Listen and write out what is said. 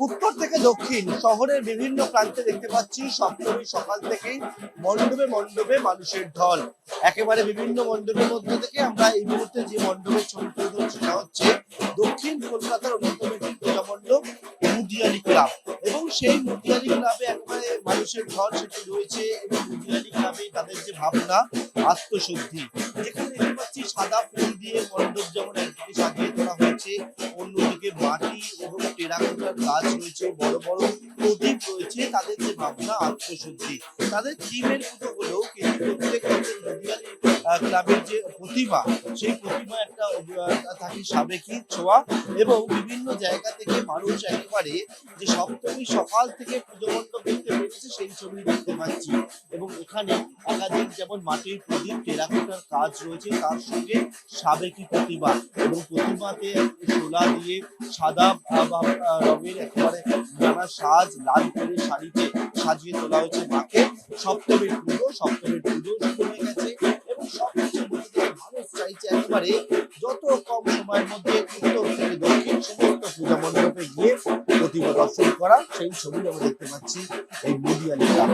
উত্তর থেকে দক্ষিণ শহরের বিভিন্ন প্রান্তে দেখতে পাচ্ছি সপ্তমী সকাল থেকেই মণ্ডপে মণ্ডপে মানুষের ঢল। একেবারে বিভিন্ন মণ্ডপের মধ্যে থেকে আমরা এই মুহূর্তে যে মণ্ডপের ছবি তুলে ধরছি সেটা হচ্ছে দক্ষিণ কলকাতার অন্যতম একটি পূজা মণ্ডপ মুদিয়ালি ক্লাব। এবং সেই মুদিয়ালি ক্লাবে একেবারে মানুষের ঢল সেটি রয়েছে এবং মুদিয়ালি ক্লাবে তাদের যে ভাবনা আত্মশুদ্ধি, যেখানে দেখতে পাচ্ছি সাদা ফুল দিয়ে মণ্ডপ যেমন একদিকে সাজিয়ে তোলা হয়েছে, অন্যদিকে মাটি এবং টেরাকোটার কাজ রয়েছে, বড় বড় প্রদীপ রয়েছে। তাদের যে ভাবনা আত্মশুদ্ধি, তাদের থিমের পুজো হলেও কিন্তু প্রত্যেক বছর মুদিয়ালি ক্লাবের যে প্রতিমা, সেই প্রতিমা একটা থাকে সাবেকি ছোঁয়া এবং বিভিন্ন জায়গা থেকে মানুষ একেবারে যে সপ্তমী সকাল থেকে পুজো মণ্ডপ দেখতে পেরেছে সেই ছবি দেখতে পাচ্ছি। এবং এখানে একাধিক যেমন মাটির প্রদীপ, টেরাকোটার কাজ রয়েছে, তার সঙ্গে সাবেকি প্রতিমা এবং প্রতিমাতে শোলা দিয়ে সাদা রঙের একেবারে নানা সাজ, লাল করে শাড়িতে সাজিয়ে তোলা হয়েছে মাকে। সপ্তমীর পুজো শুরু হয়ে গেছে এবং সবকিছুর মধ্যে থেকে মানুষ চাইছে একেবারে যত কম সময়ের মধ্যে উত্তর থেকে দক্ষিণ সমস্ত পূজা মণ্ডপে গিয়ে প্রতিমা দর্শন করা। সেই ছবি আমরা দেখতে পাচ্ছি এই মুদিয়ালি ক্লাব।